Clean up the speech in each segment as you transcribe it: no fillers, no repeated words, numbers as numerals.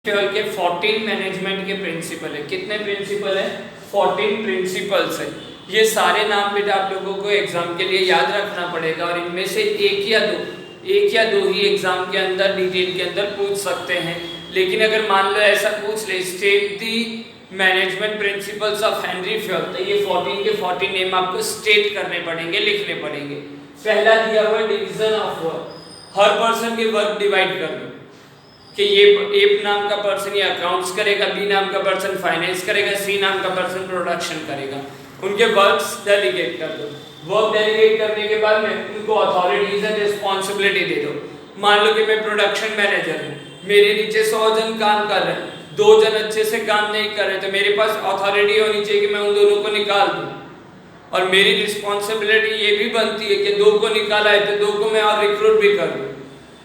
केवल के 14 मैनेजमेंट के प्रिंसिपल है। कितने प्रिंसिपल है? 14 प्रिंसिपल्स है। ये सारे नाम बेटा आप लोगों को एग्जाम के लिए याद रखना पड़ेगा और इनमें से एक या दो ही एग्जाम के अंदर डिटेल के अंदर पूछ सकते हैं। लेकिन अगर मान लो ऐसा पूछ ले, state the management principles of Henry Fayol, तो ये 14 के 14 नेम आपको स्टेट करने पड़ेंगे, लिखने पड़ेंगे। पहला दिया हुआ division of work, her person के वर्क डिवाइड कर दो कि ये ए नाम का पर्सन ये अकाउंट्स करेगा, बी नाम का पर्सन फाइनेंस करेगा, सी नाम का पर्सन प्रोडक्शन करेगा। उनके वर्क्स डेलीगेट कर दो। वर्क डेलीगेट करने के बाद में उनको अथॉरिटीज एंड रिस्पॉन्सिबिलिटी दे दो। मान लो कि मैं प्रोडक्शन मैनेजर हूँ, मेरे नीचे 100 जन काम कर रहे हैं, 2 जन अच्छे से काम नहीं कर रहे, तो मेरे पास अथॉरिटी होनी चाहिए कि मैं उन दोनों को निकाल दूँ। और मेरी रिस्पॉन्सिबिलिटी ये भी बनती है कि 2 को निकाला है तो 2 को मैं और रिक्रूट भी कर दूँ,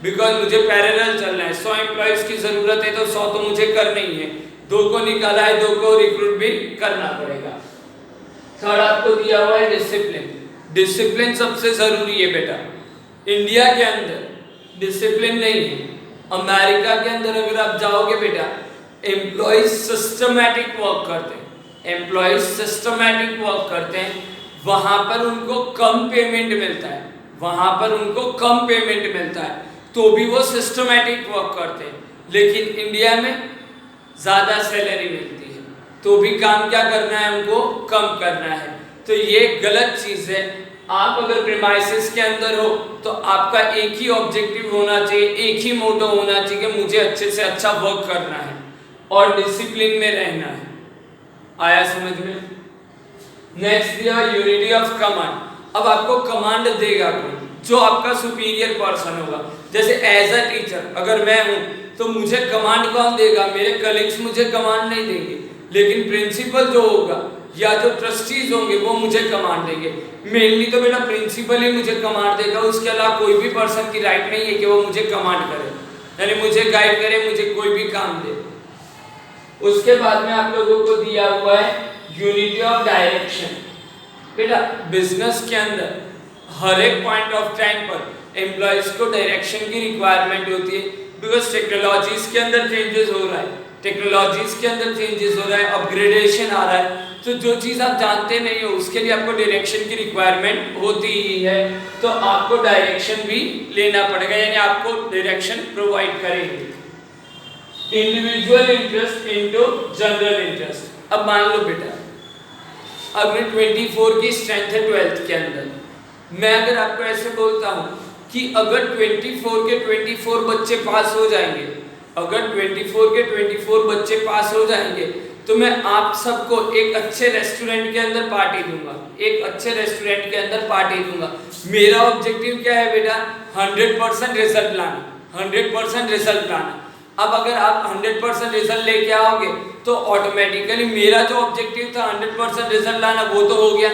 बिकॉज मुझे पैरेलल चलना है। 100 एम्प्लॉयज की जरूरत है तो 100 तो मुझे करना ही है। 2 को निकाला है, 2 को रिक्रूट भी करना पड़ेगा। थर्ड आपको दिया हुआ है डिसिप्लिन। डिसिप्लिन सबसे जरूरी है बेटा। इंडिया के अंदर डिसिप्लिन नहीं है। अमेरिका के अंदर अगर आप जाओगे बेटा, एम्प्लॉयज सिस्टमैटिक वर्क करते हैं, एम्प्लॉयज सिस्टमैटिक वर्क करते हैं, वहां पर उनको कम पेमेंट मिलता है, वहां पर उनको कम पेमेंट मिलता है, तो भी वो सिस्टमैटिक वर्क करते हैं। लेकिन इंडिया में ज़्यादा सैलरी मिलती है तो भी काम क्या करना है, उनको कम करना है। तो ये गलत चीज़ है। आप अगर प्रीमाइसेस के अंदर हो तो आपका एक ही ऑब्जेक्टिव होना चाहिए, एक ही मोटो होना चाहिए कि मुझे अच्छे से अच्छा वर्क करना है और डिसिप्लिन में रहना है। आया समझ में? नेक्स्ट दिया यूनिटी ऑफ कमांड। अब आपको कमांड देगा कोई जो आपका सुपीरियर पर्सन होगा। जैसे एज अ टीचर अगर मैं हूं तो मुझे कमांड कौन देगा? मेरे कलीग्स मुझे कमांड नहीं देंगे, लेकिन प्रिंसिपल जो होगा या जो ट्रस्टीज होंगे वो मुझे कमांड देंगे। मेनली तो बेटा प्रिंसिपल ही मुझे कमांड देगा, उसके अलावा कोई भी पर्सन की राइट नहीं है कि वो मुझे कमांड करे, यानी मुझे गाइड करे, मुझे कोई भी काम दे। उसके बाद में आप लोगों को दिया हुआ है यूनिटी ऑफ डायरेक्शन। बेटा बिजनेस के अंदर हर एक पॉइंट ऑफ टाइम पर एम्प्लॉयज को डायरेक्शन की रिक्वायरमेंट होती है, बिकॉज टेक्नोलॉजीज के अंदर चेंजेस हो रहा है, टेक्नोलॉजीज के अंदर चेंजेस हो रहा है, अपग्रेडेशन आ रहा है। तो जो चीज़ आप जानते नहीं हो उसके लिए आपको डायरेक्शन की रिक्वायरमेंट होती ही है, तो आपको डायरेक्शन भी लेना पड़ेगा, यानी आपको डायरेक्शन प्रोवाइड करेंगे। Individual interest into general interest. अब मान लो बेटा अगर 24 की स्ट्रेंथ है 12th के अंदर, मैं अगर आपको ऐसे बोलता हूँ कि अगर 24 के 24 बच्चे पास हो जाएंगे, अगर 24 के 24 बच्चे पास हो जाएंगे तो मैं आप सबको एक अच्छे रेस्टोरेंट के अंदर पार्टी दूंगा, एक अच्छे रेस्टोरेंट के अंदर पार्टी दूंगा। मेरा ऑब्जेक्टिव क्या है बेटा? 100% रिजल्ट लाना, 100% रिजल्ट लाना। अब अगर आप 100% रिजल्ट लेके आओगे तो ऑटोमेटिकली मेरा जो ऑब्जेक्टिव था 100% रिजल्ट लाना वो तो हो गया।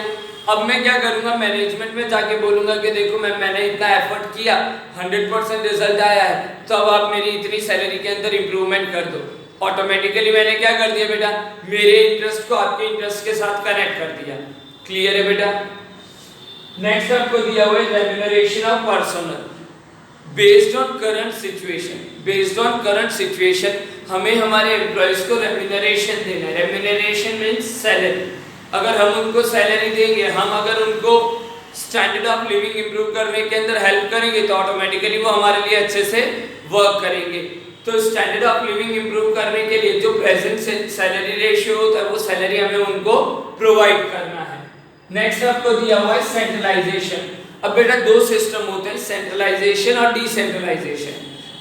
अब मैं क्या करूंगा? मैनेजमेंट में जाके बोलूंगा कि देखो मैंने इतना एफर्ट किया, 100% रिजल्ट आया है, तो अब आप मेरी इतनी सैलरी के अंदर इंप्रूवमेंट कर दो। ऑटोमेटिकली मैंने क्या कर दिया बेटा? मेरे इंटरेस्ट को आपके इंटरेस्ट के साथ कनेक्ट कर दिया। क्लियर है बेटा? नेक्स्ट आपको दिया हुआ है remuneration of personal based on current situation. Based on current situation हमें हमारे एम्प्लॉयज को रेम्यूनरेशन देना है। Remuneration means salary. अगर हम उनको सैलरी देंगे, हम अगर उनको स्टैंडर्ड ऑफ लिविंग इंप्रूव करने के अंदर हेल्प करेंगे तो ऑटोमेटिकली वो हमारे लिए अच्छे से वर्क करेंगे। तो स्टैंडर्ड ऑफ लिविंग इंप्रूव करने के लिए जो प्रेजेंट सैलरी रेशियो होता है वो सैलरी हमें उनको प्रोवाइड करना है। नेक्स्ट आपको दिया हुआ है सेंट्रलाइजेशन। अब बेटा 2 सिस्टम होते हैं, सेंट्रलाइजेशन और डिसेंट्रलाइजेशन।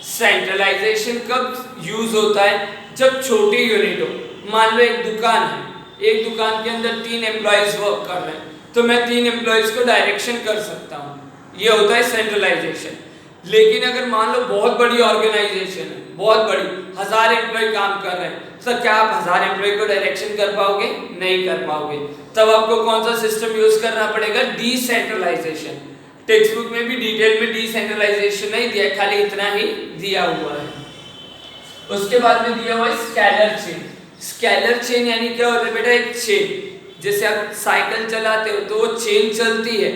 सेंट्रलाइजेशन कब यूज होता है? जब छोटी यूनिट हो। मान लो एक दुकान है, एक दुकान के अंदर 3 एम्प्लॉयज वर्क कर रहे हैं, तो मैं 3 एम्प्लॉयज को डायरेक्शन कर सकता हूँ, ये होता है सेंट्रलाइजेशन। लेकिन अगर मान लो बहुत बड़ी ऑर्गेनाइजेशन है, बहुत बड़ी, 1000 एम्प्लॉय काम कर रहे हैं, तो क्या आप 1000 एम्प्लॉय को डायरेक्शन कर पाओगे? नहीं कर पाओगे। तब आपको कौन सा सिस्टम यूज करना पड़ेगा? डिसेंट्रलाइजेशन। टेक्स्ट बुक में भी डिटेल में डिसेंट्रलाइजेशन नहीं दिया, खाली इतना ही दिया हुआ है। उसके बाद में दिया हुआ है स्केलर चेन। स्केलर चेन यानी क्या होता है बेटा? एक चेन, जैसे आप साइकिल चलाते हो तो वो चेन चलती है,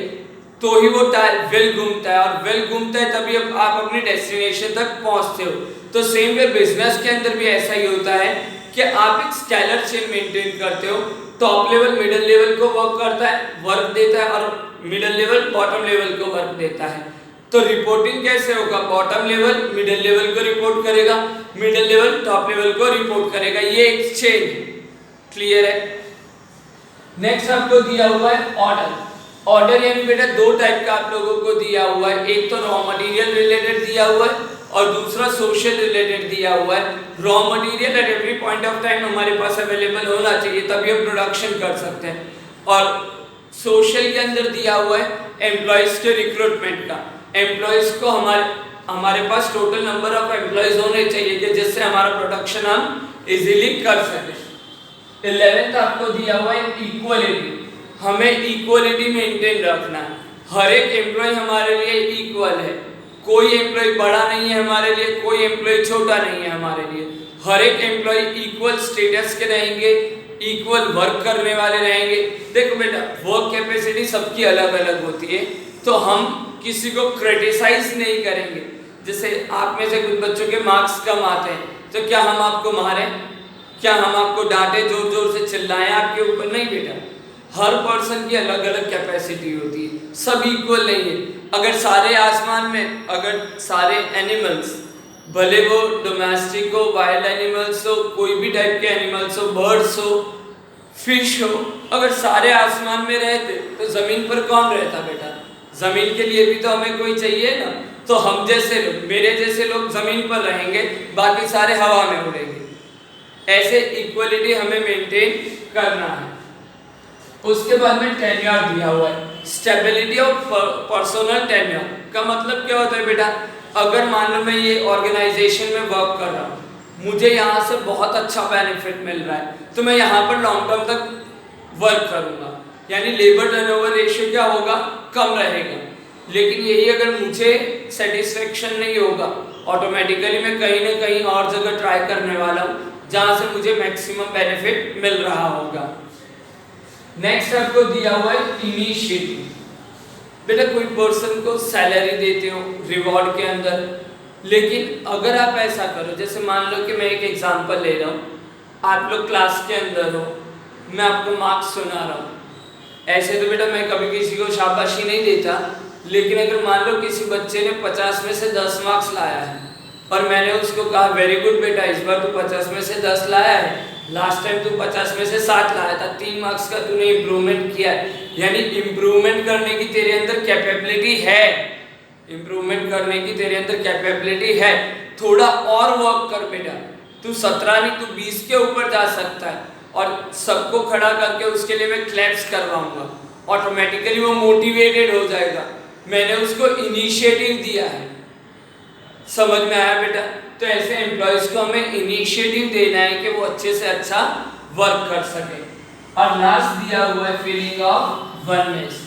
तो ही वो व्हील घूमता है, और व्हील घूमता है तभी आप अपनी डेस्टिनेशन तक पहुंचते हो। तो सेम वे बिजनेस के अंदर भी ऐसा ही होता है कि आप एक स्केलर चेन मेंटेन करते हो। टॉप लेवल मिडिल लेवल को वर्क देता है, और मिडिल लेवल बॉटम लेवल को वर्क देता है। तो रिपोर्टिंग कैसे होगा? बॉटम लेवल मिडिल लेवल को रिपोर्ट करेगा, मिडिल लेवल टॉप लेवल को रिपोर्ट करेगा। ये एक चेन क्लियर है। नेक्स्ट आपको दिया हुआ है ऑर्डर। ऑर्डर यानी बेटा दो टाइप का आप लोगों को दिया हुआ है, एक तो रॉ मटेरियल रिलेटेड दिया हुआ है और दूसरा सोशल रिलेटेड दिया हुआ है। Raw material at every point of time हमारे पास अवेलेबल होना चाहिए, तभी हम प्रोडक्शन कर सकते हैं। और सोशल के अंदर दिया हुआ है एम्प्लॉयज के रिक्रूटमेंट का। एम्प्लॉयज को हमारे पास टोटल नंबर ऑफ एम्प्लॉयज होने चाहिए कि जिससे हमारा प्रोडक्शन हम इजीली कर सकें। 11th आपको दिया हुआ है इक्वलिटी। हमें इक्वलिटी मेंटेन रखना है, हर एक एम्प्लॉय हमारे लिए इक्वल है, कोई एम्प्लॉय बड़ा नहीं है हमारे लिए, कोई एम्प्लॉय छोटा नहीं है हमारे लिए। हर एक एम्प्लॉय इक्वल स्टेटस के रहेंगे, इक्वल वर्क करने वाले रहेंगे। देखो बेटा वर्क कैपेसिटी सबकी अलग अलग होती है, तो हम किसी को क्रिटिसाइज नहीं करेंगे। जैसे आप में से कुछ बच्चों के मार्क्स कम आते हैं, तो क्या हम आपको मारें? क्या हम आपको डांटे, जोर जोर से चिल्लाएं आपके ऊपर? नहीं बेटा, हर पर्सन की अलग अलग कैपेसिटी होती है, सब इक्वल नहीं है। अगर सारे आसमान में, अगर सारे एनिमल्स, भले वो डोमेस्टिक हो, वाइल्ड एनिमल्स हो, कोई भी टाइप के एनिमल्स हो, बर्ड्स हो, फिश हो, अगर सारे आसमान में रहते तो जमीन पर कौन रहता बेटा? जमीन के लिए भी तो हमें कोई चाहिए ना। तो हम जैसे लोग, मेरे जैसे लोग जमीन पर रहेंगे, बाकी सारे हवा में उड़ेंगे। ऐसे इक्वलिटी हमें मेंटेन करना है। उसके बाद में टेन्योर दिया हुआ है, स्टेबिलिटी ऑफ पर्सनल टेन्योर का मतलब क्या होता है बेटा? अगर मान लो मैं ये ऑर्गेनाइजेशन में वर्क कर रहा हूँ, मुझे यहाँ से बहुत अच्छा बेनिफिट मिल रहा है, तो मैं यहाँ पर लॉन्ग टर्म तक वर्क करूँगा, यानी लेबर टर्नओवर रेशियो क्या होगा? कम रहेगा। लेकिन यही अगर मुझे सेटिस्फेक्शन नहीं होगा, ऑटोमेटिकली मैं कहीं ना कहीं और जगह ट्राई करने वाला हूँ जहाँ से मुझे मैक्सिमम बेनिफिट मिल रहा होगा। नेक्स्ट आपको दिया हुआ है इनिशिएटिव। बेटा कोई पर्सन को सैलरी देते हो रिवॉर्ड के अंदर, लेकिन अगर आप ऐसा करो, जैसे मान लो कि मैं एक एग्जांपल ले रहा हूँ, आप लोग क्लास के अंदर हो, मैं आपको मार्क्स सुना रहा हूँ। ऐसे तो बेटा मैं कभी किसी को शाबाशी नहीं देता, लेकिन अगर मान लो किसी बच्चे ने 50 में से 10 मार्क्स लाया है और मैंने उसको कहा वेरी गुड बेटा, इस बार तू 50 में से 10 लाया है, लास्ट टाइम तू 50 में से 7 लाया था, 3 मार्क्स का तूने इम्प्रूवमेंट किया है, यानी इम्प्रूवमेंट करने की तेरे अंदर कैपेबिलिटी है, इम्प्रूवमेंट करने की तेरे अंदर कैपेबिलिटी है, थोड़ा और वर्क कर बेटा, तू 17 नहीं तू 20 के ऊपर जा सकता है। और सबको खड़ा करके उसके लिए मैं क्लैप्स करवाऊंगा, ऑटोमेटिकली वो मोटिवेटेड हो जाएगा, मैंने उसको इनिशिएटिव दिया है। समझ में आया बेटा? तो ऐसे एम्प्लॉयज को हमें इनिशिएटिव देना है कि वो अच्छे से अच्छा वर्क कर सके। और लास्ट दिया हुआ है फीलिंग ऑफ वननेस।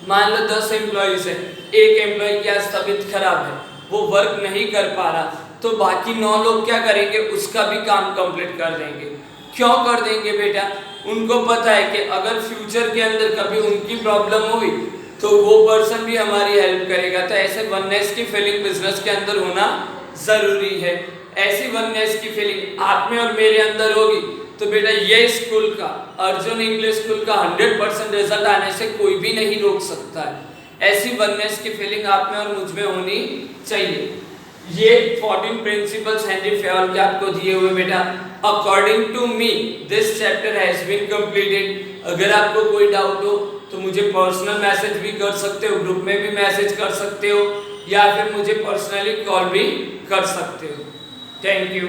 मान लो 10 एम्प्लॉयज है, एक एम्प्लॉय की आज तबीयत खराब है, वो वर्क नहीं कर पा रहा, तो बाकी 9 लोग क्या करेंगे? उसका भी काम कंप्लीट कर देंगे। क्यों कर देंगे बेटा? उनको पता है कि अगर फ्यूचर के अंदर कभी उनकी प्रॉब्लम हुई तो वो पर्सन भी हमारी हेल्प करेगा। तो ऐसे वननेस की फीलिंग बिजनेस के अंदर होना जरूरी है। ऐसी वननेस की फीलिंग आप में और मेरे अंदर होगी तो बेटा ये स्कूल का, अर्जुन इंग्लिश स्कूल का 100% रिजल्ट आने से कोई भी नहीं रोक सकता है। ऐसी वननेस की फीलिंग आप में और मुझ में होनी चाहिए। ये 14 प्रिंसिपल्स हेनरी फेयोल के आपको दिए हुए बेटा। According to me this chapter has been completed. अगर आपको कोई डाउट हो तो मुझे पर्सनल मैसेज भी कर सकते हो, ग्रुप में भी मैसेज कर सकते हो, या फिर मुझे पर्सनली कॉल भी कर सकते हो। Thank you.